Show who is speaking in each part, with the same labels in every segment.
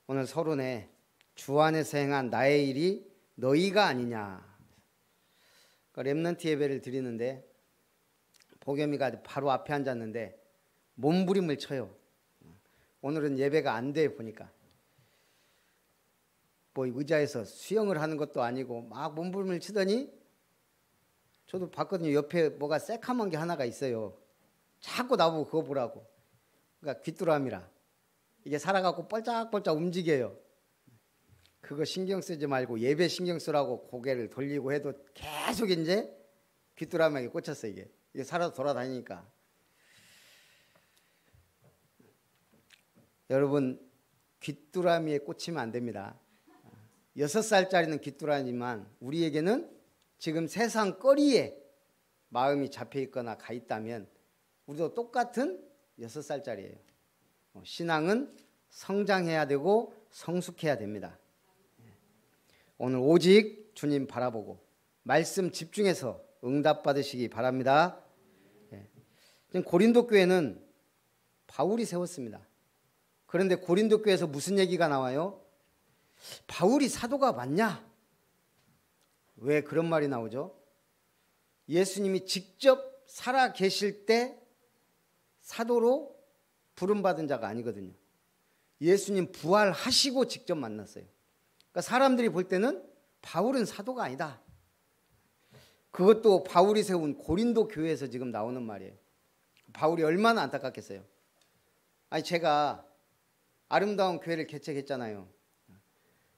Speaker 1: 오늘 서론에 주 안에서 행한 나의 일이 너희가 아니냐. 렘넌트 예배를 드리는데 보겸이가 바로 앞에 앉았는데 몸부림을 쳐요. 오늘은 예배가 안 돼 보니까. 뭐 의자에서 수영을 하는 것도 아니고 막 몸부림을 치더니 저도 봤거든요. 옆에 뭐가 새카만 게 하나가 있어요. 자꾸 나보고 그거 보라고. 그러니까 귀뚜라미라. 이게 살아갖고 뻘짝뻘짝 움직여요. 그거 신경 쓰지 말고 예배 신경 쓰라고 고개를 돌리고 해도 계속 이제 귀뚜라미에게 꽂혔어요. 이게 살아서 돌아다니니까. 여러분 귀뚜라미에 꽂히면 안 됩니다. 6살짜리는 귀뚜라미지만 우리에게는 지금 세상 거리에 마음이 잡혀 있거나 가 있다면 우리도 똑같은 6살짜리예요. 신앙은 성장해야 되고 성숙해야 됩니다. 오늘 오직 주님 바라보고 말씀 집중해서 응답 받으시기 바랍니다. 고린도 교회는 바울이 세웠습니다. 그런데 고린도 교회에서 무슨 얘기가 나와요? 바울이 사도가 맞냐? 왜 그런 말이 나오죠? 예수님이 직접 살아 계실 때 사도로 부름받은 자가 아니거든요. 예수님 부활하시고 직접 만났어요. 그러니까 사람들이 볼 때는 바울은 사도가 아니다. 그것도 바울이 세운 고린도 교회에서 지금 나오는 말이에요. 바울이 얼마나 안타깝겠어요. 아니 제가 아름다운 교회를 개척했잖아요.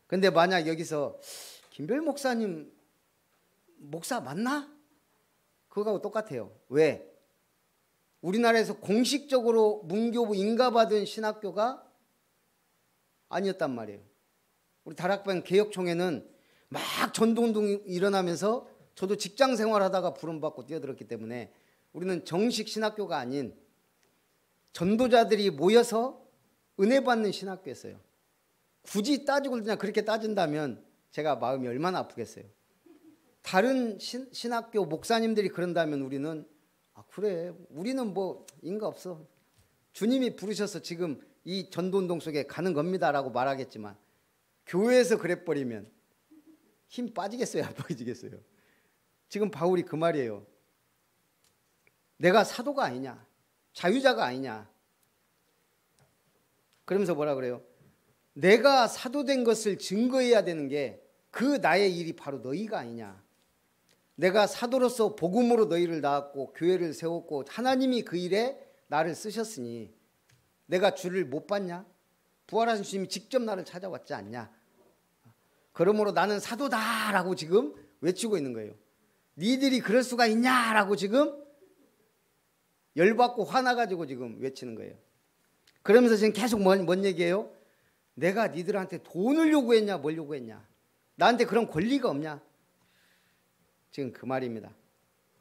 Speaker 1: 근데 만약 여기서 김별 목사님 목사 맞나? 그거하고 똑같아요. 왜? 우리나라에서 공식적으로 문교부 인가받은 신학교가 아니었단 말이에요. 우리 다락방 개혁총회는 막 전도운동이 일어나면서 저도 직장 생활하다가 부름받고 뛰어들었기 때문에 우리는 정식 신학교가 아닌 전도자들이 모여서 은혜 받는 신학교였어요. 굳이 따지고 그냥 그렇게 따진다면 제가 마음이 얼마나 아프겠어요. 다른 신학교 목사님들이 그런다면 우리는 그래 우리는 뭐 인가 없어. 주님이 부르셔서 지금 이 전도운동 속에 가는 겁니다라고 말하겠지만 교회에서 그래버리면 힘 빠지겠어요? 안 빠지겠어요? 지금 바울이 그 말이에요. 내가 사도가 아니냐? 자유자가 아니냐? 그러면서 뭐라 그래요? 내가 사도된 것을 증거해야 되는 게 그 나의 일이 바로 너희가 아니냐? 내가 사도로서 복음으로 너희를 낳았고 교회를 세웠고 하나님이 그 일에 나를 쓰셨으니 내가 주를 못 봤냐? 부활하신 주님이 직접 나를 찾아왔지 않냐? 그러므로 나는 사도다라고 지금 외치고 있는 거예요. 니들이 그럴 수가 있냐라고 지금 열받고 화나가지고 지금 외치는 거예요. 그러면서 지금 계속 뭔 얘기예요? 내가 니들한테 돈을 요구했냐 뭘 요구했냐? 나한테 그런 권리가 없냐? 지금 그 말입니다.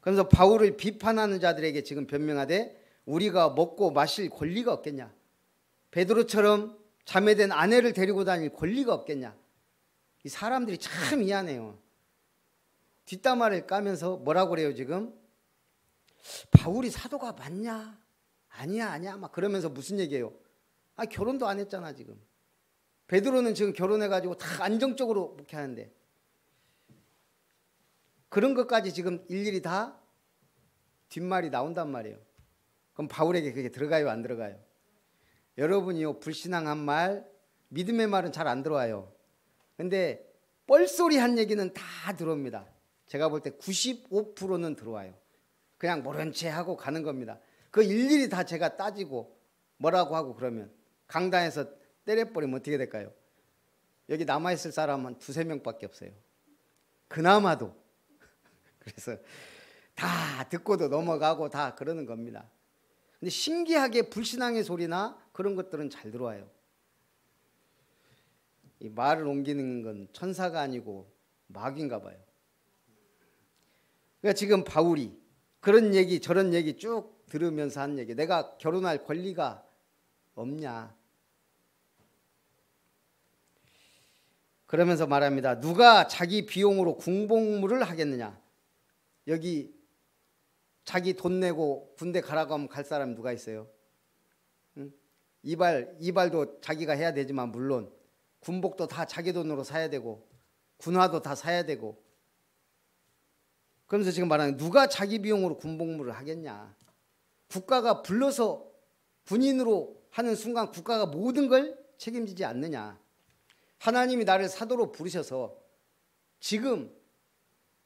Speaker 1: 그래서 바울을 비판하는 자들에게 지금 변명하되 우리가 먹고 마실 권리가 없겠냐? 베드로처럼 자매된 아내를 데리고 다닐 권리가 없겠냐? 이 사람들이 참 미안해요. 뒷담화를 까면서 뭐라고 그래요 지금? 바울이 사도가 맞냐? 아니야 막 그러면서 무슨 얘기예요? 결혼도 안 했잖아 지금. 베드로는 지금 결혼해가지고 다 안정적으로 목회하는데 그런 것까지 지금 일일이 다 뒷말이 나온단 말이에요. 그럼 바울에게 그게 들어가요 안 들어가요? 여러분이요 불신앙한 말 믿음의 말은 잘 안 들어와요. 근데 뻘소리 한 얘기는 다 들어옵니다. 제가 볼 때 95%는 들어와요. 그냥 모른 채 하고 가는 겁니다. 그 일일이 다 제가 따지고 뭐라고 하고 그러면 강단에서 때려버리면 어떻게 될까요? 여기 남아있을 사람은 2-3명밖에 없어요. 그나마도. 그래서 다 듣고도 넘어가고 다 그러는 겁니다. 근데 신기하게 불신앙의 소리나 그런 것들은 잘 들어와요. 이 말을 옮기는 건 천사가 아니고 마귀인가 봐요. 그러니까 지금 바울이 그런 얘기 저런 얘기 쭉 들으면서 한 얘기, 내가 결혼할 권리가 없냐? 그러면서 말합니다. 누가 자기 비용으로 궁복무를 하겠느냐? 여기 자기 돈 내고 군대 가라고 하면 갈 사람이 누가 있어요? 응? 이발도 자기가 해야 되지만 물론 군복도 다 자기 돈으로 사야 되고 군화도 다 사야 되고. 그러면서 지금 말하는 누가 자기 비용으로 군복무를 하겠냐. 국가가 불러서 군인으로 하는 순간 국가가 모든 걸 책임지지 않느냐. 하나님이 나를 사도로 부르셔서 지금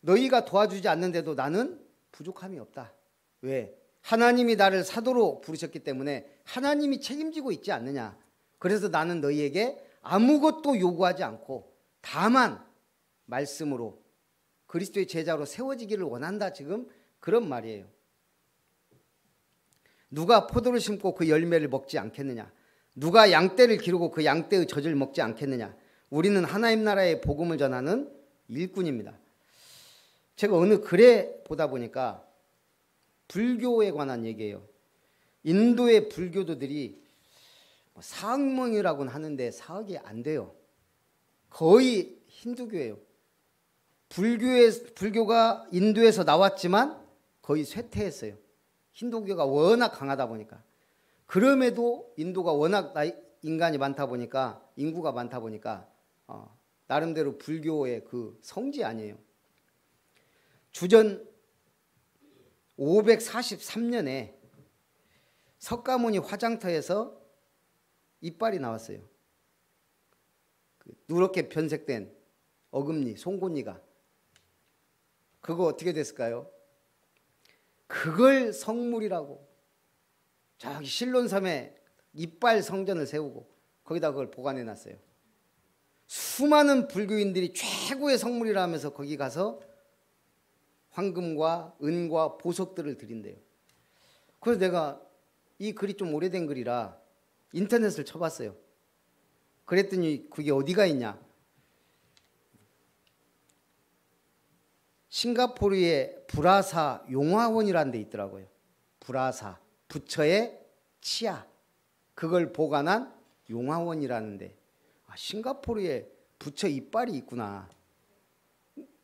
Speaker 1: 너희가 도와주지 않는데도 나는 부족함이 없다. 왜? 하나님이 나를 사도로 부르셨기 때문에 하나님이 책임지고 있지 않느냐. 그래서 나는 너희에게 아무것도 요구하지 않고 다만 말씀으로 그리스도의 제자로 세워지기를 원한다. 지금 그런 말이에요. 누가 포도를 심고 그 열매를 먹지 않겠느냐. 누가 양떼를 기르고 그 양떼의 젖을 먹지 않겠느냐. 우리는 하나님 나라의 복음을 전하는 일꾼입니다. 제가 어느 글에 보다 보니까 불교에 관한 얘기예요. 인도의 불교도들이 사학명이라고는 하는데 사학이 안 돼요. 거의 힌두교예요. 불교가 인도에서 나왔지만 거의 쇠퇴했어요. 힌두교가 워낙 강하다 보니까. 그럼에도 인도가 워낙 인간이 많다 보니까 인구가 많다 보니까 나름대로 불교의 그 성지 아니에요. 주전 543년에 석가모니 화장터에서 이빨이 나왔어요. 누렇게 변색된 어금니, 송곳니가. 그거 어떻게 됐을까요? 그걸 성물이라고 저기 신론섬에 이빨 성전을 세우고 거기다 그걸 보관해 놨어요. 수많은 불교인들이 최고의 성물이라 하면서 거기 가서 황금과 은과 보석들을 드린대요. 그래서 내가 이 글이 좀 오래된 글이라 인터넷을 쳐봤어요. 그랬더니 그게 어디가 있냐. 싱가포르의 불라사 용화원이라는 데 있더라고요. 불라사, 부처의 치아, 그걸 보관한 용화원이라는데 싱가포르에 부처 이빨이 있구나.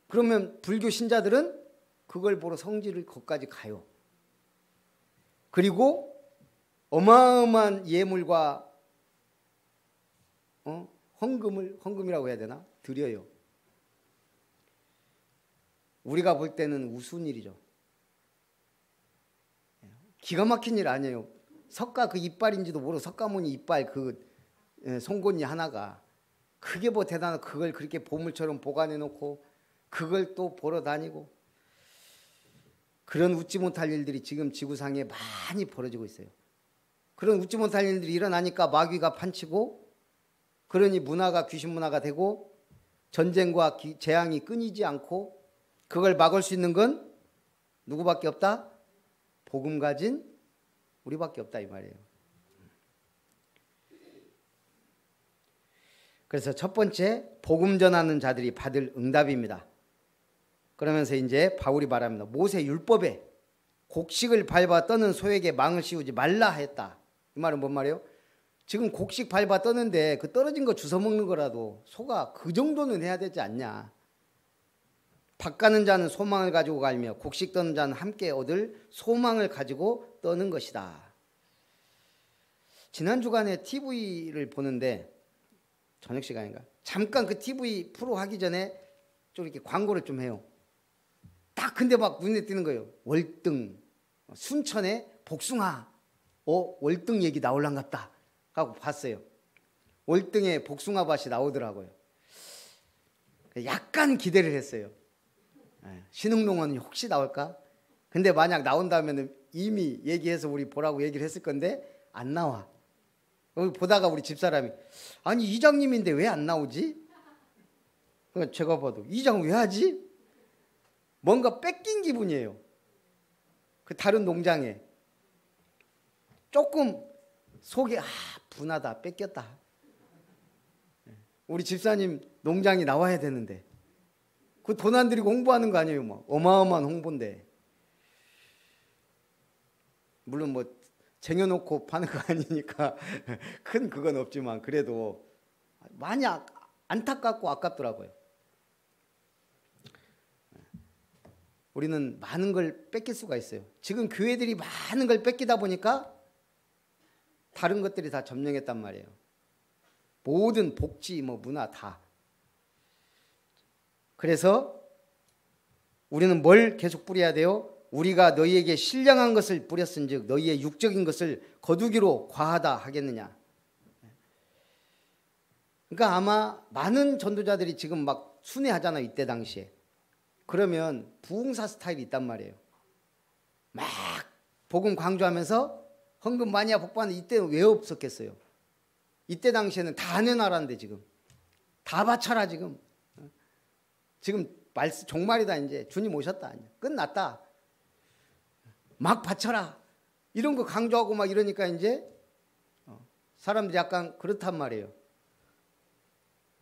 Speaker 1: 그러면 불교 신자들은 그걸 보러 성지를 거기까지 가요. 그리고 어마어마한 예물과 헌금이라고 해야 되나? 드려요. 우리가 볼 때는 우스운 일이죠. 기가 막힌 일 아니에요. 석가 그 이빨인지도 모르고 석가모니 이빨 그 송곳니 하나가 그게 뭐 대단한, 그걸 그렇게 보물처럼 보관해 놓고 그걸 또 보러 다니고, 그런 웃지 못할 일들이 지금 지구상에 많이 벌어지고 있어요. 그런 웃지 못할 일들이 일어나니까 마귀가 판치고, 그러니 문화가 귀신 문화가 되고 전쟁과 재앙이 끊이지 않고, 그걸 막을 수 있는 건 누구밖에 없다? 복음 가진 우리밖에 없다 이 말이에요. 그래서 첫 번째, 복음 전하는 자들이 받을 응답입니다. 그러면서 이제 바울이 말합니다. 모세 율법에 곡식을 밟아 떠는 소에게 망을 씌우지 말라 했다. 이 말은 뭔 말이에요? 지금 곡식 밟아 떠는데 그 떨어진 거 주워 먹는 거라도 소가 그 정도는 해야 되지 않냐. 밭 가는 자는 소망을 가지고 갈며 곡식 떠는 자는 함께 얻을 소망을 가지고 떠는 것이다. 지난 주간에 TV를 보는데, 저녁 시간인가, 잠깐 그 TV 프로 하기 전에 좀 이렇게 광고를 좀 해요. 딱 근데 막 눈에 띄는 거예요. 월등, 순천의 복숭아, 월등 얘기 나올란갑다 하고 봤어요. 월등에 복숭아밭이 나오더라고요. 약간 기대를 했어요. 신흥농원이 혹시 나올까? 근데 만약 나온다면 이미 얘기해서 우리 보라고 얘기를 했을 건데 안 나와. 보다가 우리 집사람이, 아니 이장님인데 왜 안 나오지? 그러니까 제가 봐도 이장 왜 하지? 뭔가 뺏긴 기분이에요. 그 다른 농장에 조금 속이 분하다, 뺏겼다. 우리 집사님 농장이 나와야 되는데 그 돈 안 들이고 홍보하는 거 아니에요? 뭐 어마어마한 홍보인데. 물론 뭐 쟁여놓고 파는 거 아니니까 큰 그건 없지만 그래도 많이 안타깝고 아깝더라고요. 우리는 많은 걸 뺏길 수가 있어요. 지금 교회들이 많은 걸 뺏기다 보니까 다른 것들이 다 점령했단 말이에요. 모든 복지, 문화 다. 그래서 우리는 뭘 계속 뿌려야 돼요? 우리가 너희에게 신령한 것을 뿌렸은즉 너희의 육적인 것을 거두기로 과하다 하겠느냐. 그러니까 아마 많은 전도자들이 지금 막 순회하잖아요. 이때 당시에. 그러면 부흥사 스타일이 있단 말이에요. 막 복음 강조하면서 헌금 많이야 복받는 이때는 왜 없었겠어요? 이때 당시에는 다 내놔라는데 지금 다 바쳐라 지금. 지금 종말이다 이제. 주님 오셨다. 이제. 끝났다. 막 바쳐라. 이런 거 강조하고 막 이러니까 이제 사람들이 약간 그렇단 말이에요.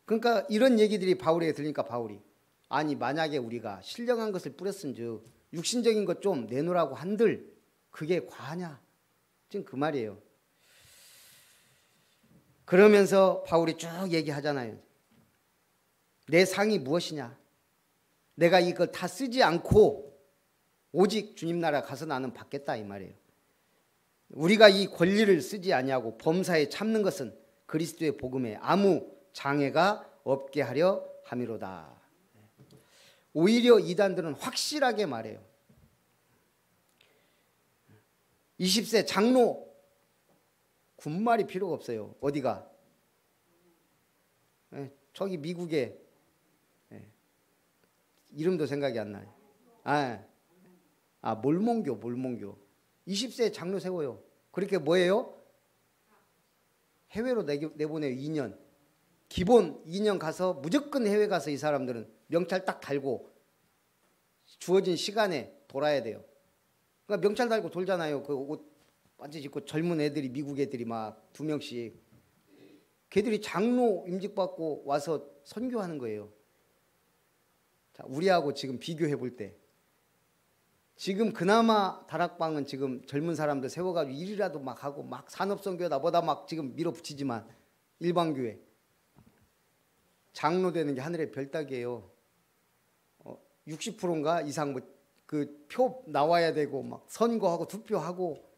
Speaker 1: 그러니까 이런 얘기들이 바울에게 들리니까 바울이 아니 만약에 우리가 신령한 것을 뿌렸은즉 육신적인 것 좀 내놓으라고 한들 그게 과하냐? 지금 그 말이에요. 그러면서 바울이 쭉 얘기하잖아요. 내 상이 무엇이냐? 내가 이걸 다 쓰지 않고 오직 주님 나라 가서 나는 받겠다 이 말이에요. 우리가 이 권리를 쓰지 아니하고 범사에 참는 것은 그리스도의 복음에 아무 장애가 없게 하려 함이로다. 오히려 이단들은 확실하게 말해요. 20세 장로 군말이 필요가 없어요. 어디가? 저기 미국에 이름도 생각이 안 나요. 몰몬교 20세 장로 세워요. 그렇게 뭐예요? 해외로 내보내요. 2년. 기본 2년 가서 무조건 해외 가서 이 사람들은 명찰 딱 달고 주어진 시간에 돌아야 돼요. 그러니까 명찰 달고 돌잖아요. 그 옷 반지 입고 젊은 애들이 미국 애들이 막 2명씩 걔들이 장로 임직받고 와서 선교하는 거예요. 자, 우리하고 지금 비교해 볼 때 지금 그나마 다락방은 지금 젊은 사람들 세워가지고 일이라도 막 하고 막 산업선교다 뭐다 막 지금 밀어붙이지만 일반교회 장로 되는 게 하늘의 별 따기예요. 60%인가 이상 그 표 나와야 되고 막 선거하고 투표하고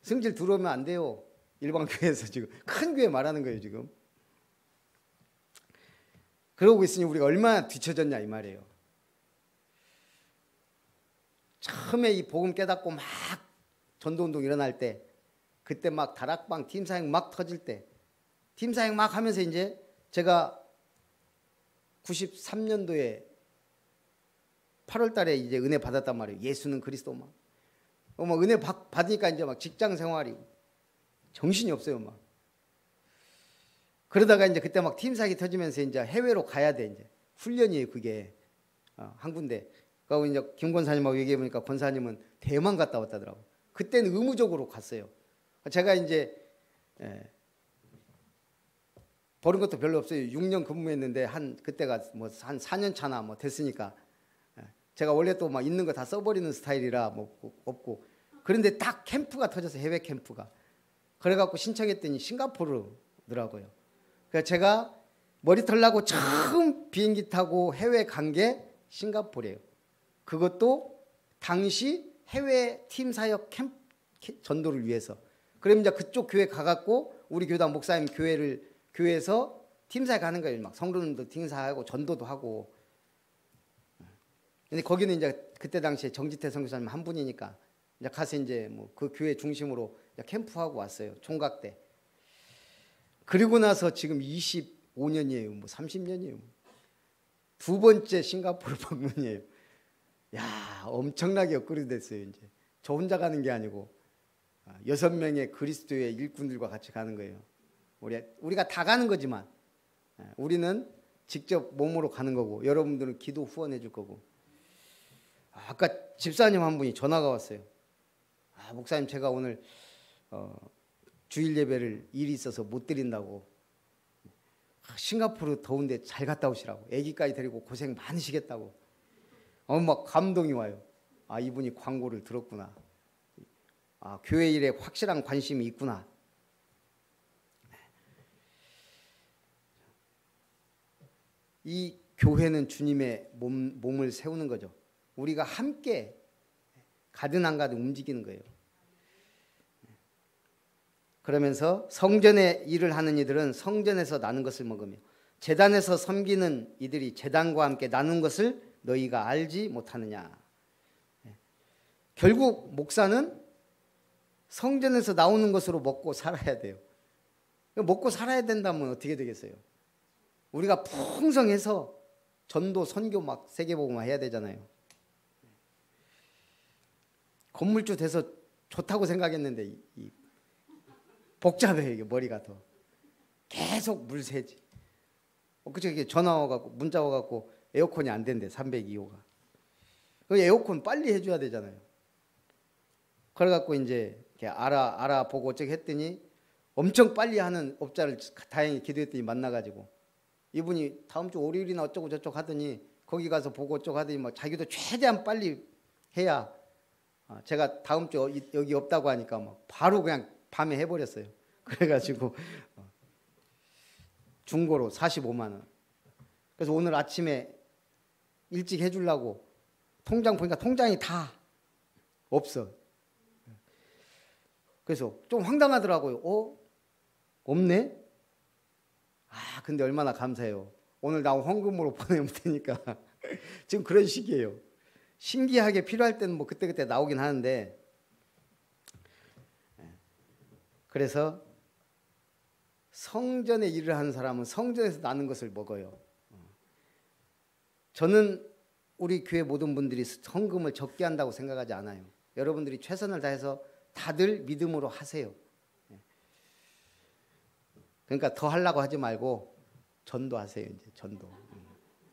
Speaker 1: 승질 들어오면 안 돼요. 일반 교회에서 지금 큰 교회 말하는 거예요 지금. 그러고 있으니 우리가 얼마나 뒤처졌냐 이 말이에요. 처음에 이 복음 깨닫고 막 전도운동 일어날 때 그때 막 다락방 팀사행 막 터질 때 팀사행 막 하면서 이제 제가 93년도에 8월 달에 이제 은혜 받았단 말이에요. 예수는 그리스도 막 은혜 받으니까 이제 막 직장 생활이 정신이 없어요 막. 그러다가 이제 그때 막 팀사기 터지면서 이제 해외로 가야 돼 이제 훈련이에요 그게 한 군데. 그리고 이제 김 권사님하고 얘기해 보니까 권사님은 대만 갔다 왔다더라고. 그때는 의무적으로 갔어요. 제가 이제 버는 것도 별로 없어요. 6년 근무했는데 그때가 뭐 한 4년 차나 뭐 됐으니까 제가 원래 또 막 있는 거 다 써버리는 스타일이라 뭐 없고. 그런데 딱 캠프가 터져서 해외 캠프가. 그래갖고 신청했더니 싱가포르더라고요. 그래서 제가 머리털 나고 처음 비행기 타고 해외 간 게 싱가포르예요. 그것도 당시 해외 팀 사역 캠프 전도를 위해서. 그럼 이제 그쪽 교회 가갖고 우리 교단 목사님 교회에서 팀 사역 하는 거예요. 막 성도님도 팀사하고 전도도 하고. 근데 거기는 이제 그때 당시에 정지태 선교사님 한 분이니까 이제 가서 이제 뭐 그 교회 중심으로 캠프하고 왔어요. 총각 때. 그리고 나서 지금 25년이에요. 뭐 30년이에요. 두 번째 싱가포르 방문이에요. 야, 엄청나게 업그레이드 됐어요. 이제 저 혼자 가는 게 아니고 6명의 그리스도의 일꾼들과 같이 가는 거예요. 우리가 다 가는 거지만 우리는 직접 몸으로 가는 거고 여러분들은 기도 후원해 줄 거고. 아까 집사님 한 분이 전화가 왔어요. 목사님 제가 오늘 주일 예배를 일이 있어서 못 드린다고. 싱가포르 더운데 잘 갔다 오시라고. 아기까지 데리고 고생 많으시겠다고. 막 감동이 와요. 이분이 광고를 들었구나. 교회 일에 확실한 관심이 있구나. 이 교회는 주님의 몸을 세우는 거죠. 우리가 함께 가든 안 가든 움직이는 거예요. 그러면서 성전의 일을 하는 이들은 성전에서 나는 것을 먹으며 제단에서 섬기는 이들이 제단과 함께 나눈 것을 너희가 알지 못하느냐. 결국 목사는 성전에서 나오는 것으로 먹고 살아야 돼요. 먹고 살아야 된다면 어떻게 되겠어요? 우리가 풍성해서 전도, 선교 막 세계복음화 해야 되잖아요. 건물주 돼서 좋다고 생각했는데 복잡해 이게 머리가 더 계속 물 새지. 그저께 전화 와갖고 문자 와갖고 에어컨이 안 된대 302호가. 그 에어컨 빨리 해줘야 되잖아요. 그래갖고 이제 이렇게 알아보고 어쩌고 했더니 엄청 빨리 하는 업자를 다행히 기도했더니 만나가지고 이분이 다음 주 월요일이나 어쩌고 저쩌고 하더니 거기 가서 보고 어쩌고 하더니 뭐 자기도 최대한 빨리 해야 제가 다음 주 여기 없다고 하니까 뭐 바로 그냥 밤에 해버렸어요. 그래가지고 중고로 45만 원. 그래서 오늘 아침에 일찍 해주려고 통장 보니까 통장이 다 없어. 그래서 좀 황당하더라고요. 없네? 근데 얼마나 감사해요. 오늘 나 헌금으로 보내면 되니까. 지금 그런 시기예요. 신기하게 필요할 때는 뭐 그때그때 나오긴 하는데, 그래서 성전에 일을 하는 사람은 성전에서 나는 것을 먹어요. 저는 우리 교회 모든 분들이 헌금을 적게 한다고 생각하지 않아요. 여러분들이 최선을 다해서 다들 믿음으로 하세요. 그러니까 더 하려고 하지 말고 전도하세요. 이제 전도.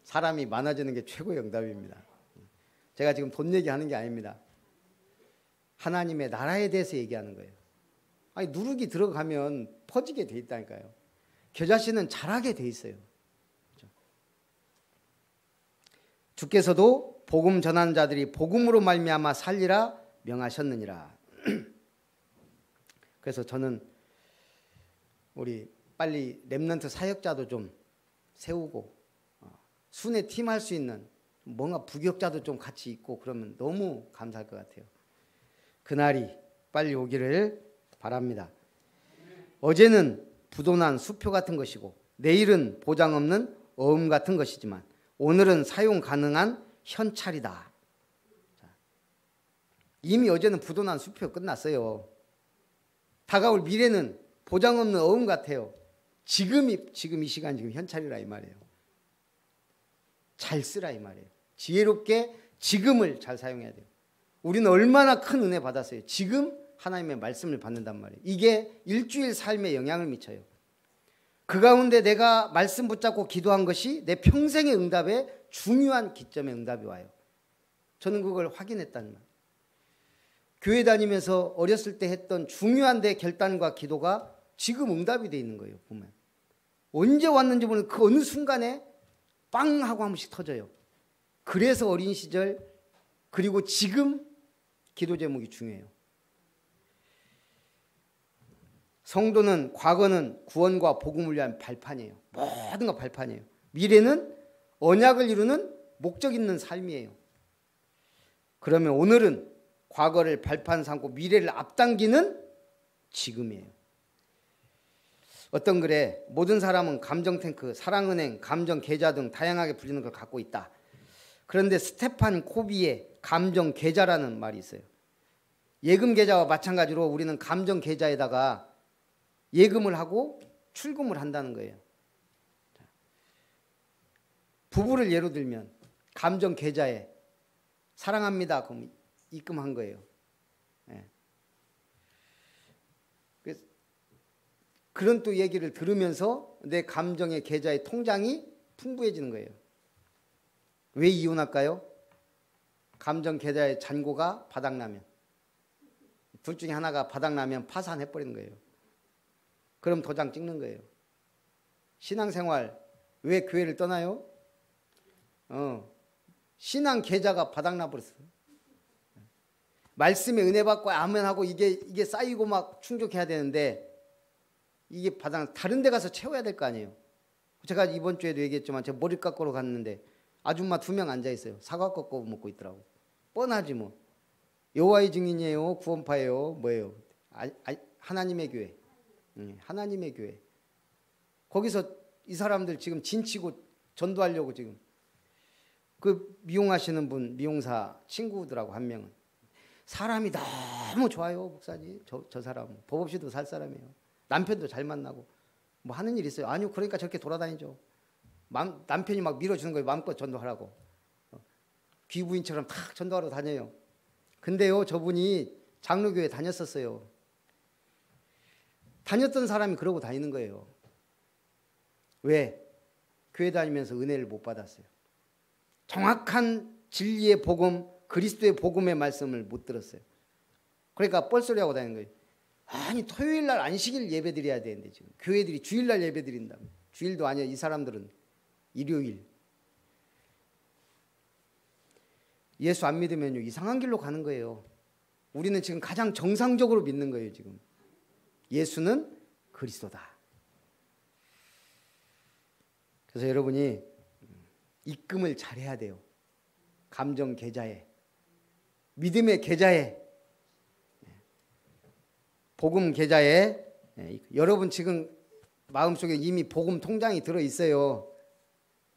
Speaker 1: 사람이 많아지는 게 최고의 응답입니다. 제가 지금 돈 얘기하는 게 아닙니다. 하나님의 나라에 대해서 얘기하는 거예요. 누룩이 들어가면 퍼지게 돼 있다니까요. 겨자씨는 자라게 돼 있어요. 그렇죠? 주께서도 복음 전하는 자들이 복음으로 말미암아 살리라 명하셨느니라. 그래서 저는 우리 빨리 렘넌트 사역자도 좀 세우고 순회 팀 할 수 있는 뭔가 부격자도 좀 같이 있고 그러면 너무 감사할 것 같아요. 그날이 빨리 오기를 바랍니다. 어제는 부도난 수표 같은 것이고 내일은 보장 없는 어음 같은 것이지만 오늘은 사용 가능한 현찰이다. 이미 어제는 부도난 수표 끝났어요. 다가올 미래는 보장 없는 어음 같아요. 지금 이 시간 지금 현찰이라 이 말이에요. 잘 쓰라 이 말이에요. 지혜롭게 지금을 잘 사용해야 돼요. 우리는 얼마나 큰 은혜 받았어요. 지금 하나님의 말씀을 받는단 말이에요. 이게 일주일 삶에 영향을 미쳐요. 그 가운데 내가 말씀 붙잡고 기도한 것이 내 평생의 응답에 중요한 기점에 응답이 와요. 저는 그걸 확인했다는 말. 교회 다니면서 어렸을 때 했던 중요한 내 결단과 기도가 지금 응답이 돼 있는 거예요. 보면 언제 왔는지 모르는 그 어느 순간에 빵 하고 한 번씩 터져요. 그래서 어린 시절 그리고 지금 기도 제목이 중요해요. 성도는 과거는 구원과 복음을 위한 발판이에요. 모든 거 발판이에요. 미래는 언약을 이루는 목적 있는 삶이에요. 그러면 오늘은 과거를 발판 삼고 미래를 앞당기는 지금이에요. 어떤 글에 모든 사람은 감정탱크, 사랑은행, 감정계좌 등 다양하게 불리는 걸 갖고 있다. 그런데 스테판 코비의 감정계좌라는 말이 있어요. 예금계좌와 마찬가지로 우리는 감정계좌에다가 예금을 하고 출금을 한다는 거예요. 부부를 예로 들면 감정계좌에 사랑합니다. 그럼 입금한 거예요. 그런 또 얘기를 들으면서 내 감정의 계좌의 통장이 풍부해지는 거예요. 왜 이혼할까요? 감정 계좌의 잔고가 바닥나면, 둘 중에 하나가 바닥나면 파산해버리는 거예요. 그럼 도장 찍는 거예요. 신앙생활 왜 교회를 떠나요? 신앙 계좌가 바닥나버렸어. 말씀에 은혜 받고 아멘하고 이게 쌓이고 막 충족해야 되는데 이게 다른 데 가서 채워야 될 거 아니에요. 제가 이번 주에도 얘기했지만 제가 머리 깎으러 갔는데 아줌마 2명 앉아 있어요. 사과 꺾어 먹고 있더라고. 뻔하지 뭐. 여호와의 증인이에요? 구원파예요? 뭐예요? 하나님의 교회. 하나님의 교회. 거기서 이 사람들 지금 진치고 전도하려고 지금. 그 미용하시는 분, 미용사 친구들하고 한 명은 사람이 너무 좋아요, 목사님. 저 사람 법 없이도 살 사람이에요. 남편도 잘 만나고 뭐 하는 일 있어요? 아니요, 그러니까 저렇게 돌아다니죠. 남편이 막 밀어주는 거예요. 마음껏 전도하라고. 귀부인처럼 탁 전도하러 다녀요. 근데요, 저분이 장로교회 다녔었어요. 다녔던 사람이 그러고 다니는 거예요. 왜? 교회 다니면서 은혜를 못 받았어요. 정확한 진리의 복음, 그리스도의 복음의 말씀을 못 들었어요. 그러니까 뻘소리하고 다니는 거예요. 아니, 토요일 날 안식일 예배 드려야 되는데 지금 교회들이 주일 날 예배 드린다며. 주일도 아니야. 이 사람들은 일요일. 예수 안 믿으면요, 이상한 길로 가는 거예요. 우리는 지금 가장 정상적으로 믿는 거예요. 지금 예수는 그리스도다. 그래서 여러분이 입금을 잘해야 돼요. 감정 계좌에, 믿음의 계좌에, 복음 계좌에. 여러분 지금 마음속에 이미 복음 통장이 들어있어요.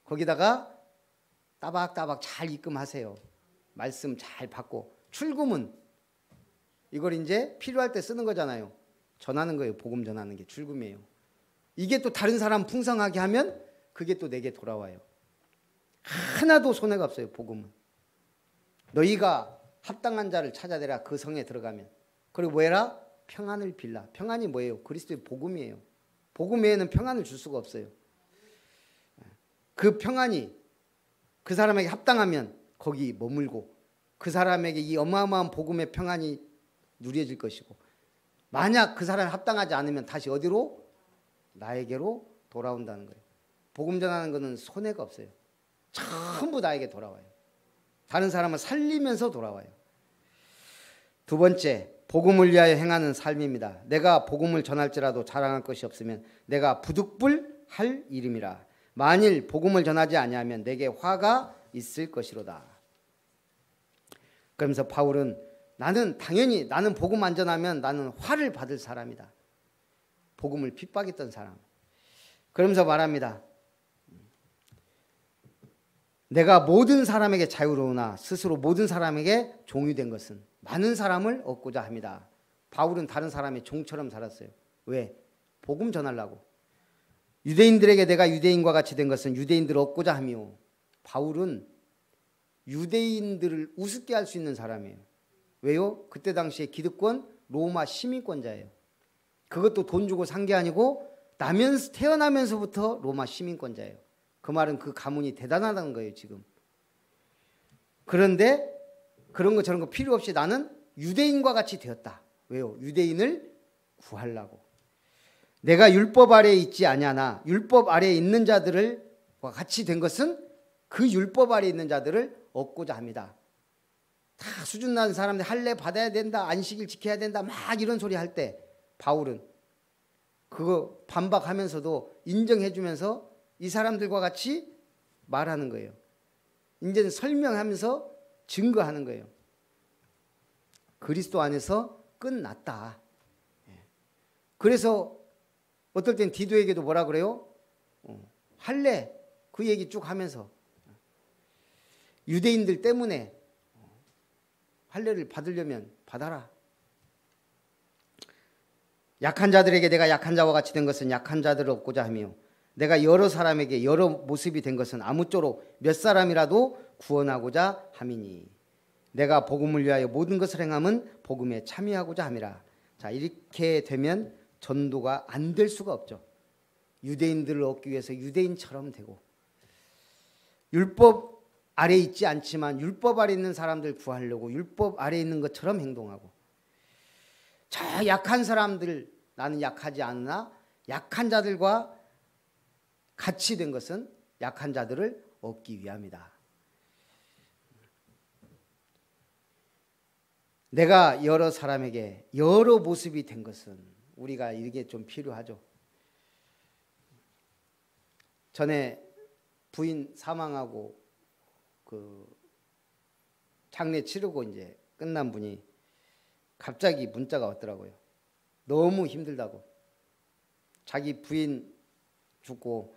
Speaker 1: 거기다가 따박따박 잘 입금하세요. 말씀 잘 받고. 출금은 이걸 이제 필요할 때 쓰는 거잖아요. 전하는 거예요. 복음 전하는 게 출금이에요. 이게 또 다른 사람 풍성하게 하면 그게 또 내게 돌아와요. 하나도 손해가 없어요. 복음은. 너희가 합당한 자를 찾아내라. 그 성에 들어가면. 그리고 뭐 해라? 평안을 빌라. 평안이 뭐예요? 그리스도의 복음이에요. 복음 외에는 평안을 줄 수가 없어요. 그 평안이 그 사람에게 합당하면 거기 머물고 그 사람에게 이 어마어마한 복음의 평안이 누려질 것이고, 만약 그 사람이 합당하지 않으면 다시 어디로? 나에게로 돌아온다는 거예요. 복음 전하는 것은 손해가 없어요. 전부 나에게 돌아와요. 다른 사람을 살리면서 돌아와요. 두 번째, 복음을 위하여 행하는 삶입니다. 내가 복음을 전할지라도 자랑할 것이 없으면 내가 부득불할 일임이라. 만일 복음을 전하지 아니하면 내게 화가 있을 것이로다. 그러면서 바울은 당연히 나는 복음 안 전하면 나는 화를 받을 사람이다. 복음을 핍박했던 사람. 그러면서 말합니다. 내가 모든 사람에게 자유로우나 스스로 모든 사람에게 종이 된 것은 많은 사람을 얻고자 합니다. 바울은 다른 사람의 종처럼 살았어요. 왜? 복음 전하려고. 유대인들에게 내가 유대인과 같이 된 것은 유대인들을 얻고자 함이요. 바울은 유대인들을 우습게 할 수 있는 사람이에요. 왜요? 그때 당시에 기득권 로마 시민권자예요. 그것도 돈 주고 산 게 아니고 태어나면서부터 로마 시민권자예요. 그 말은 그 가문이 대단하다는 거예요. 지금. 그런데 그런 거 저런 거 필요 없이 나는 유대인과 같이 되었다. 왜요? 유대인을 구하려고. 내가 율법 아래에 있지 아니하나 율법 아래에 있는 자들과 같이 된 것은 그 율법 아래에 있는 자들을 얻고자 합니다. 다 수준 낮은 사람들 할례 받아야 된다, 안식일 지켜야 된다, 막 이런 소리 할 때 바울은 그거 반박하면서도 인정해주면서 이 사람들과 같이 말하는 거예요. 이제는 설명하면서 증거하는 거예요. 그리스도 안에서 끝났다. 그래서 어떨 땐 디도에게도 뭐라 그래요? 할례 그 얘기 쭉 하면서 유대인들 때문에 할례를 받으려면 받아라. 약한 자들에게 내가 약한 자와 같이 된 것은 약한 자들을 얻고자 하며 내가 여러 사람에게 여러 모습이 된 것은 아무쪼록 몇 사람이라도 구원하고자 함이니 내가 복음을 위하여 모든 것을 행함은 복음에 참여하고자 함이라. 자, 이렇게 되면 전도가 안 될 수가 없죠. 유대인들을 얻기 위해서 유대인처럼 되고 율법 아래 있지 않지만 율법 아래 있는 사람들 구하려고 율법 아래 있는 것처럼 행동하고 저 약한 사람들 나는 약하지 않으나 약한 자들과 같이 된 것은 약한 자들을 얻기 위함이다. 내가 여러 사람에게 여러 모습이 된 것은 우리가 이게 좀 필요하죠. 전에 부인 사망하고 그 장례 치르고 이제 끝난 분이 갑자기 문자가 왔더라고요. 너무 힘들다고. 자기 부인 죽고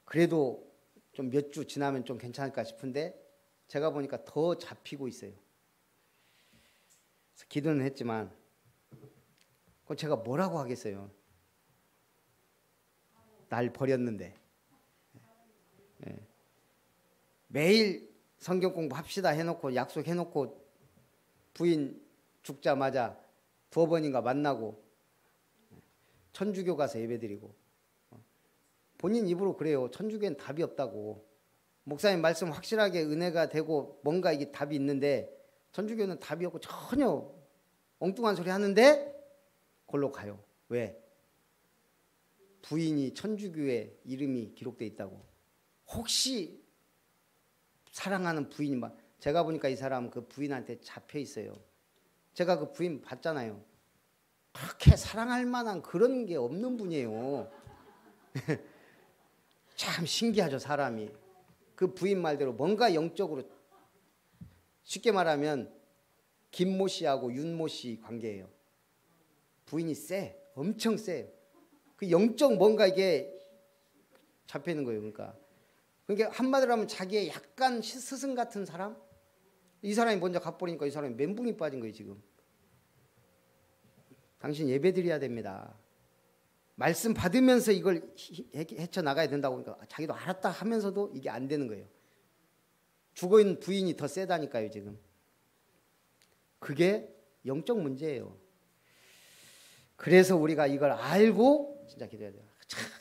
Speaker 1: 그래도 좀 몇 주 지나면 좀 괜찮을까 싶은데 제가 보니까 더 잡히고 있어요. 그래서 기도는 했지만 그건 제가 뭐라고 하겠어요. 날 버렸는데. 예. 매일 성경 공부합시다 해놓고 약속해놓고 부인 죽자마자 2번인가 만나고 천주교 가서 예배드리고 본인 입으로 그래요. 천주교엔 답이 없다고. 목사님 말씀 확실하게 은혜가 되고 뭔가 이게 답이 있는데 천주교는 답이 없고 전혀 엉뚱한 소리 하는데 그걸로 가요. 왜? 부인이 천주교에 이름이 기록돼 있다고. 혹시 사랑하는 부인이 제가 보니까 이 사람 그 부인한테 잡혀 있어요. 제가 그 부인 봤잖아요. 그렇게 사랑할 만한 그런 게 없는 분이에요. 참 신기하죠, 사람이. 그 부인 말대로 뭔가 영적으로, 쉽게 말하면 김모 씨하고 윤모 씨 관계예요. 부인이 세, 엄청 세요. 그 영적 뭔가 이게 잡혀 있는 거예요. 그러니까 한마디로 하면 자기의 약간 스승 같은 사람? 이 사람이 먼저 갚버리니까 이 사람이 멘붕이 빠진 거예요, 지금. 당신 예배 드려야 됩니다. 말씀 받으면서 이걸 헤쳐나가야 된다고 그러니까 자기도 알았다 하면서도 이게 안 되는 거예요. 죽어있는 부인이 더 세다니까요, 지금. 그게 영적 문제예요. 그래서 우리가 이걸 알고 진짜 기도해야 돼요.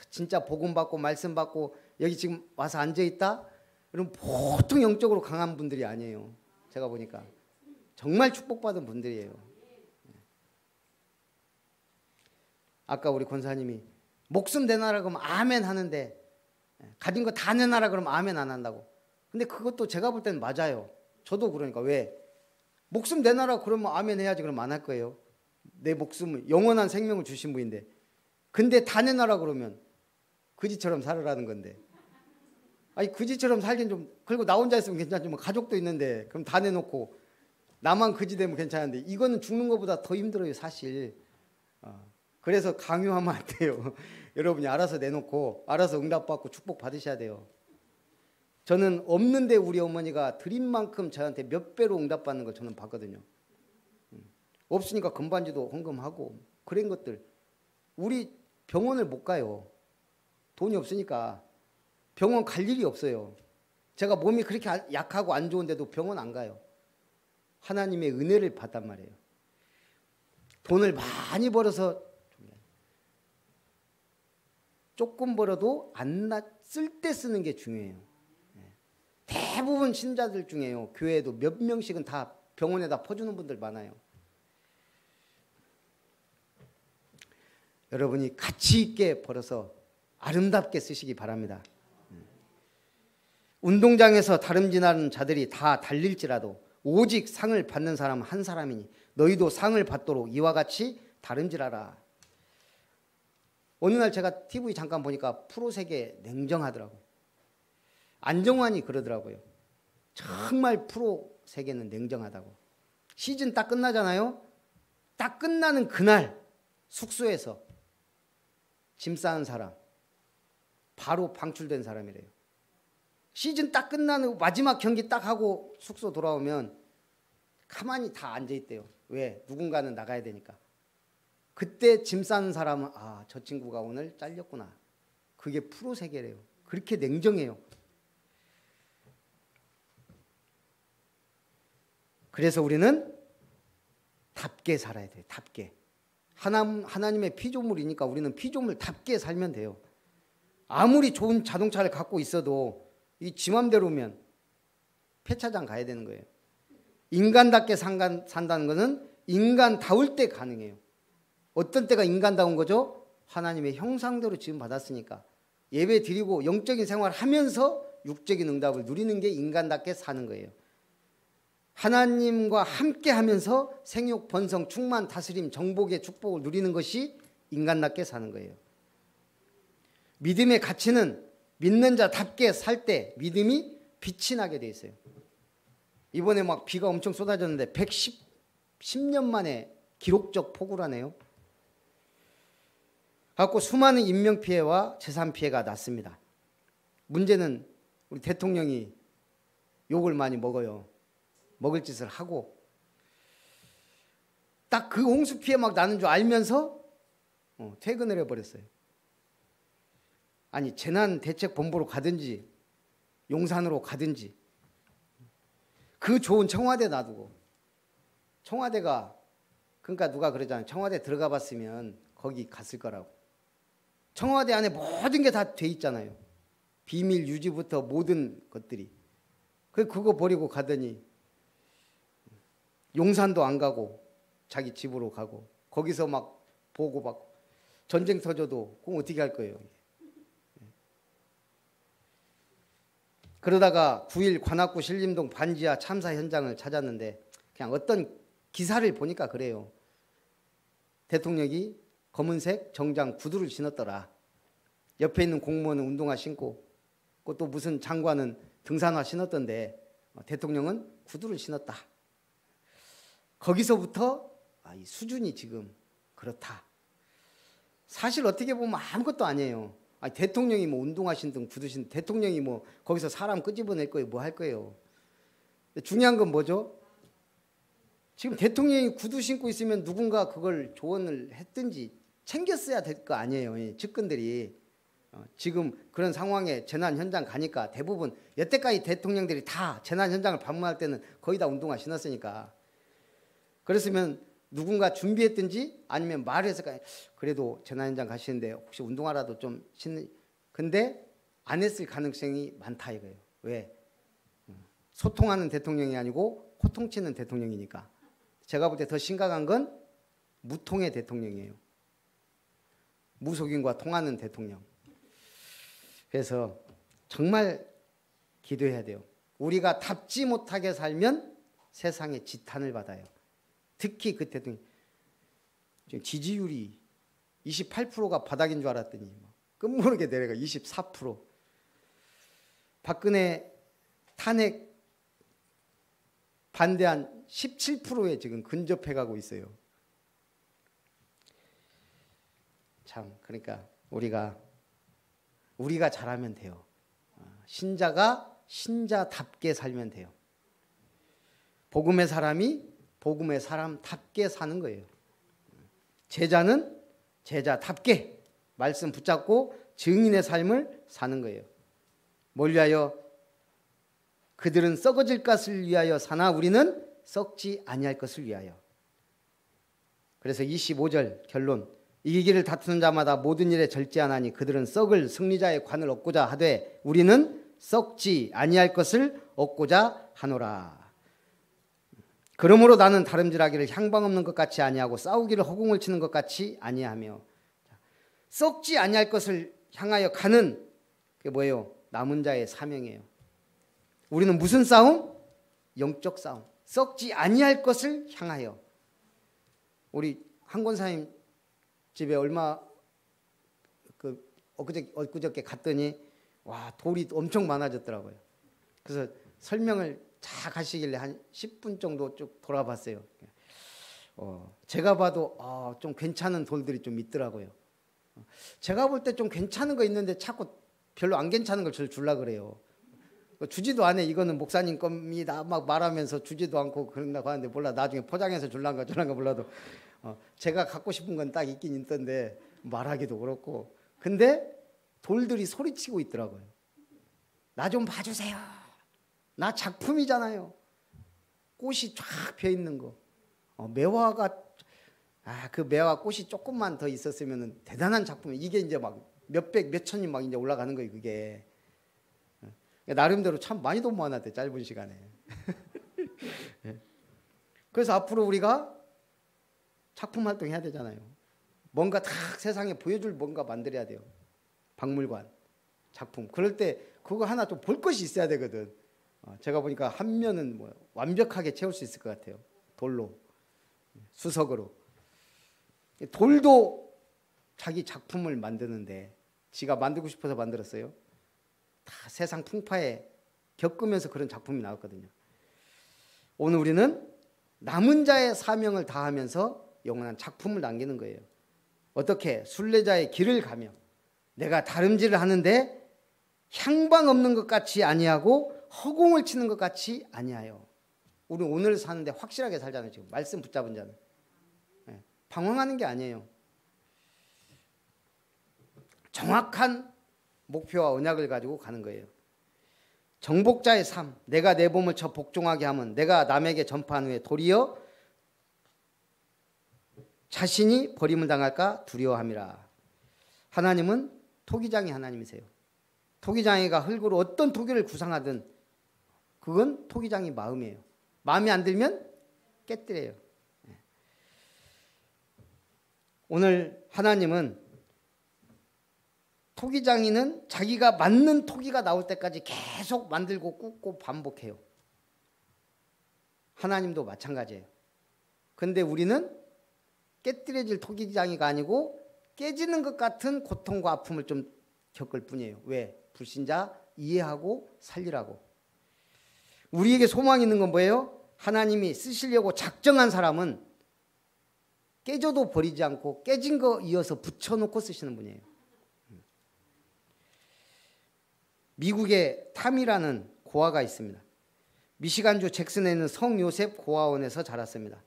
Speaker 1: 진짜 복음 받고 말씀 받고 여기 지금 와서 앉아있다? 그럼 보통 영적으로 강한 분들이 아니에요. 제가 보니까. 정말 축복받은 분들이에요. 아까 우리 권사님이 목숨 내놔라 그러면 아멘 하는데 가진 거 다 내놔라 그러면 아멘 안 한다고. 근데 그것도 제가 볼 때는 맞아요. 저도 그러니까. 왜? 목숨 내놔라 그러면 아멘 해야지. 그러면 안 할 거예요. 내 목숨을, 영원한 생명을 주신 분인데. 근데 다 내놔라 그러면 그지처럼 살으라는 건데. 아니 그지처럼 살긴 좀, 그리고 나 혼자 있으면 괜찮지만 가족도 있는데 그럼 다 내놓고 나만 그지 되면 괜찮은데 이거는 죽는 것보다 더 힘들어요, 사실. 그래서 강요하면 안 돼요. 여러분이 알아서 내놓고 알아서 응답받고 축복 받으셔야 돼요. 저는 없는데 우리 어머니가 드린 만큼 저한테 몇 배로 응답받는 걸 저는 봤거든요. 없으니까 금반지도 헌금하고 그런 것들. 우리 병원을 못 가요. 돈이 없으니까 병원 갈 일이 없어요. 제가 몸이 그렇게 약하고 안 좋은데도 병원 안 가요. 하나님의 은혜를 받단 말이에요. 돈을 많이 벌어서 조금 벌어도 안 쓸 때 쓰는 게 중요해요. 대부분 신자들 중에요. 교회에도 몇 명씩은 다 병원에다 퍼주는 분들 많아요. 여러분이 가치 있게 벌어서 아름답게 쓰시기 바랍니다. 운동장에서 다름질하는 자들이 다 달릴지라도 오직 상을 받는 사람은 한 사람이니 너희도 상을 받도록 이와 같이 다름질하라. 어느 날 제가 TV 잠깐 보니까 프로 세계 냉정하더라고요. 안정환이 그러더라고요. 정말 프로 세계는 냉정하다고. 시즌 딱 끝나잖아요. 딱 끝나는 그날 숙소에서 짐 싸는 사람 바로 방출된 사람이래요. 시즌 딱 끝나는 마지막 경기 딱 하고 숙소 돌아오면 가만히 다 앉아있대요. 왜? 누군가는 나가야 되니까. 그때 짐 싸는 사람은 저 친구가 오늘 잘렸구나. 그게 프로 세계래요. 그렇게 냉정해요. 그래서 우리는 답게 살아야 돼요. 답게. 하나님의 피조물이니까 우리는 피조물답게 살면 돼요. 아무리 좋은 자동차를 갖고 있어도 이 지 맘대로면 폐차장 가야 되는 거예요. 인간답게 산다는 것은 인간다울 때 가능해요. 어떤 때가 인간다운 거죠? 하나님의 형상대로 지음 받았으니까 예배 드리고 영적인 생활을 하면서 육적인 응답을 누리는 게 인간답게 사는 거예요. 하나님과 함께 하면서 생육, 번성, 충만, 다스림, 정복의 축복을 누리는 것이 인간답게 사는 거예요. 믿음의 가치는 믿는 자답게 살 때 믿음이 빛이 나게 돼 있어요. 이번에 막 비가 엄청 쏟아졌는데 10년 만에 기록적 폭우라네요. 갖고 수많은 인명피해와 재산피해가 났습니다. 문제는 우리 대통령이 욕을 많이 먹어요. 먹을 짓을 하고 딱 그 홍수 피해 막 나는 줄 알면서 퇴근을 해버렸어요. 아니 재난대책본부로 가든지 용산으로 가든지 그 좋은 청와대 놔두고 청와대가 그러니까 누가 그러잖아요. 청와대 들어가 봤으면 거기 갔을 거라고. 청와대 안에 모든 게 다 돼 있잖아요. 비밀 유지부터 모든 것들이. 그거 버리고 가더니 용산도 안 가고 자기 집으로 가고 거기서 막 보고받고 전쟁 터져도 그럼 어떻게 할 거예요? 그러다가 9일 관악구 신림동 반지하 참사 현장을 찾았는데 그냥 어떤 기사를 보니까 그래요. 대통령이 검은색 정장 구두를 신었더라. 옆에 있는 공무원은 운동화 신고 또 무슨 장관은 등산화 신었던데 대통령은 구두를 신었다. 거기서부터 이 수준이 지금 그렇다. 사실 어떻게 보면 아무것도 아니에요. 대통령이 뭐 운동화 신든 구두 신든 대통령이 뭐 거기서 사람 끄집어낼 거예요. 뭐 할 거예요. 중요한 건 뭐죠? 지금 대통령이 구두 신고 있으면 누군가 그걸 조언을 했든지 챙겼어야 될 거 아니에요. 측근들이. 지금 그런 상황에 재난 현장 가니까 대부분 여태까지 대통령들이 다 재난 현장을 방문할 때는 거의 다 운동화 신었으니까 그랬으면 누군가 준비했든지 아니면 말을 했을까. 그래도 재난 현장 가시는데 혹시 운동화라도 좀 신는. 근데 안 했을 가능성이 많다 이거예요. 왜? 소통하는 대통령이 아니고 호통치는 대통령이니까. 제가 볼 때 더 심각한 건 무통의 대통령이에요. 무속인과 통하는 대통령. 그래서 정말 기도해야 돼요. 우리가 답지 못하게 살면 세상에 지탄을 받아요. 특히 그 대통령 지금 지지율이 28%가 바닥인 줄 알았더니 끝모르게 내려가 24%. 박근혜 탄핵 반대한 17%에 지금 근접해가고 있어요. 참 그러니까 우리가 잘하면 돼요. 신자가 신자답게 살면 돼요. 복음의 사람이 복음의 사람답게 사는 거예요. 제자는 제자답게 말씀 붙잡고 증인의 삶을 사는 거예요. 뭘 위하여? 그들은 썩어질 것을 위하여 사나 우리는 썩지 아니할 것을 위하여. 그래서 25절 결론. 이기기를 다투는 자마다 모든 일에 절제하나니 그들은 썩을 승리자의 관을 얻고자 하되 우리는 썩지 아니할 것을 얻고자 하노라. 그러므로 나는 다름질하기를 향방 없는 것 같이 아니하고 싸우기를 허공을 치는 것 같이 아니하며. 썩지 아니할 것을 향하여 가는 그게 뭐예요? 남은 자의 사명이에요. 우리는 무슨 싸움? 영적 싸움. 썩지 아니할 것을 향하여. 우리 한 권사님 집에 엊그저께 갔더니 와 돌이 엄청 많아졌더라고요. 그래서 설명을 쫙 하시길래 한 10분 정도 쭉 돌아봤어요. 제가 봐도 좀 괜찮은 돌들이 좀 있더라고요. 제가 볼 때 좀 괜찮은 거 있는데 자꾸 별로 안 괜찮은 걸 주려고 그래요. 주지도 않아. 이거는 목사님 겁니다 막 말하면서 주지도 않고 그런다고 하는데 몰라. 나중에 포장해서 줄란가 몰라도 제가 갖고 싶은 건 딱 있긴 있던데 말하기도 그렇고. 근데 돌들이 소리치고 있더라고요. 나 좀 봐주세요. 나 작품이잖아요. 꽃이 쫙 펴있는 거. 매화가 그 매화 꽃이 조금만 더 있었으면 대단한 작품이. 이게 이제 막 몇백 몇천이 막 이제 올라가는 거예요. 그게 나름대로 참 많이 돈 모아놨대 짧은 시간에. 그래서 앞으로 우리가 작품 활동해야 되잖아요. 뭔가 다 세상에 보여줄 뭔가 만들어야 돼요. 박물관, 작품. 그럴 때 그거 하나 좀 볼 것이 있어야 되거든. 제가 보니까 한 면은 뭐 완벽하게 채울 수 있을 것 같아요. 돌로, 수석으로. 돌도 자기 작품을 만드는데 지가 만들고 싶어서 만들었어요. 다 세상 풍파에 겪으면서 그런 작품이 나왔거든요. 오늘 우리는 남은 자의 사명을 다하면서 영원한 작품을 남기는 거예요. 어떻게 순례자의 길을 가며 내가 다름질을 하는데 향방 없는 것 같이 아니하고 허공을 치는 것 같이 아니하여. 우리 오늘 사는데 확실하게 살잖아요. 지금 말씀 붙잡은 자는 방황하는 게 아니에요. 정확한 목표와 언약을 가지고 가는 거예요. 정복자의 삶, 내가 내 몸을 쳐 복종하게 하면 내가 남에게 전파한 후에 도리어 자신이 버림을 당할까 두려워함이라. 하나님은 토기장이 하나님이세요. 토기장이가 흙으로 어떤 토기를 구상하든 그건 토기장이 마음이에요. 마음에 안 들면 깨뜨려요. 오늘 하나님은 토기장이는 자기가 맞는 토기가 나올 때까지 계속 만들고 굽고 반복해요. 하나님도 마찬가지예요. 그런데 우리는 깨뜨려질 토기장이가 아니고 깨지는 것 같은 고통과 아픔을 좀 겪을 뿐이에요. 왜? 불신자 이해하고 살리라고. 우리에게 소망이 있는 건 뭐예요? 하나님이 쓰시려고 작정한 사람은 깨져도 버리지 않고 깨진 거 이어서 붙여놓고 쓰시는 분이에요. 미국의 탐이라는 고아가 있습니다. 미시간주 잭슨에 있는 성요셉 고아원에서 자랐습니다.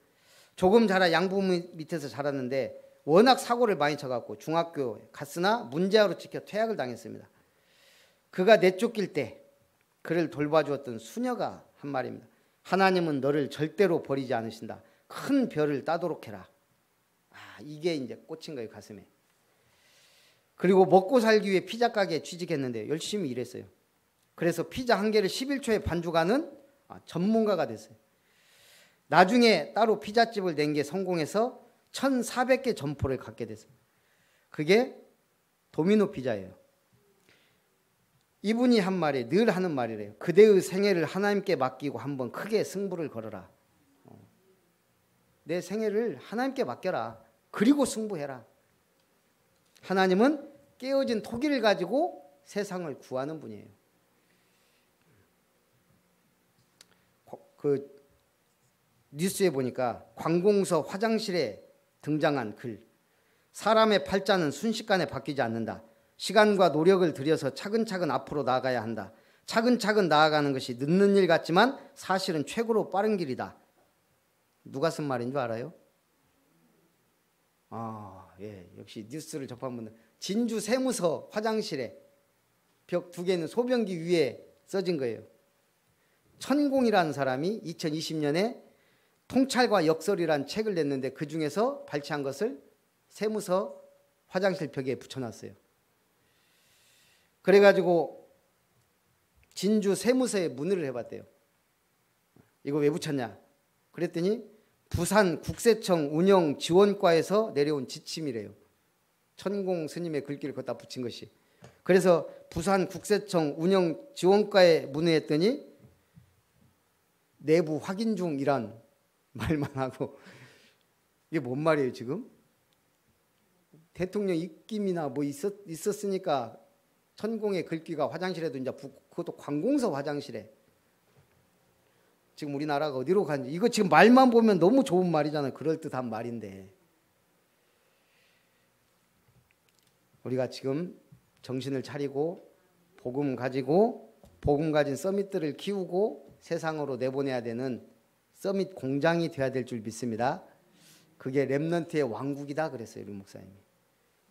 Speaker 1: 조금 자라 양부모 밑에서 자랐는데 워낙 사고를 많이 쳐갖고 중학교 갔으나 문제아로 찍혀 퇴학을 당했습니다. 그가 내쫓길 때 그를 돌봐주었던 수녀가 한 말입니다. 하나님은 너를 절대로 버리지 않으신다. 큰 별을 따도록 해라. 이게 이제 꽂힌 거예요, 가슴에. 그리고 먹고 살기 위해 피자 가게에 취직했는데 열심히 일했어요. 그래서 피자 한 개를 11초에 반죽하는 전문가가 됐어요. 나중에 따로 피자집을 낸 게 성공해서 1,400개 점포를 갖게 됐어요. 그게 도미노 피자예요. 이분이 한 말이 늘 하는 말이래요. 그대의 생애를 하나님께 맡기고 한번 크게 승부를 걸어라. 내 생애를 하나님께 맡겨라. 그리고 승부해라. 하나님은 깨어진 토기를 가지고 세상을 구하는 분이에요. 그 뉴스에 보니까 관공서 화장실에 등장한 글. 사람의 팔자는 순식간에 바뀌지 않는다. 시간과 노력을 들여서 차근차근 앞으로 나아가야 한다. 차근차근 나아가는 것이 늦는 일 같지만 사실은 최고로 빠른 길이다. 누가 쓴 말인 줄 알아요? 예, 역시 뉴스를 접한 분들. 진주 세무서 화장실에 벽 2개는 소변기 위에 써진 거예요. 천공이라는 사람이 2020년에 통찰과 역설이라는 책을 냈는데 그 중에서 발췌한 것을 세무서 화장실 벽에 붙여놨어요. 그래가지고 진주 세무서에 문의를 해봤대요. 이거 왜 붙였냐? 그랬더니 부산 국세청 운영지원과에서 내려온 지침이래요. 천공 스님의 글귀를 갖다 붙인 것이. 그래서 부산 국세청 운영지원과에 문의했더니 내부 확인 중이란 말만 하고. 이게 뭔 말이에요 지금? 대통령 입김이나 뭐 있었으니까 천공의 글귀가 화장실에도 이제 그것도 관공서 화장실에. 지금 우리나라가 어디로 가는지. 이거 지금 말만 보면 너무 좋은 말이잖아요. 그럴듯한 말인데. 우리가 지금 정신을 차리고 복음 가지고 복음 가진 서밋들을 키우고 세상으로 내보내야 되는 서밋 공장이 돼야 될 줄 믿습니다. 그게 렘넌트의 왕국이다 그랬어요. 우리 목사님이.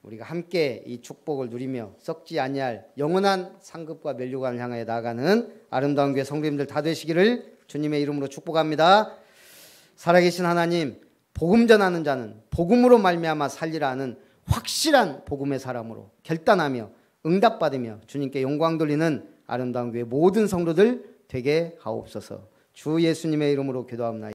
Speaker 1: 우리가 함께 이 축복을 누리며 썩지 아니할 영원한 상급과 면류관을 향하여 나아가는 아름다운 교회 성도님들 다 되시기를 주님의 이름으로 축복합니다. 살아계신 하나님, 복음 전하는 자는 복음으로 말미암아 살리라 하는 확실한 복음의 사람으로 결단하며 응답받으며 주님께 영광 돌리는 아름다운 교회 모든 성도들 되게 하옵소서. 주 예수님의 이름으로 기도합니다.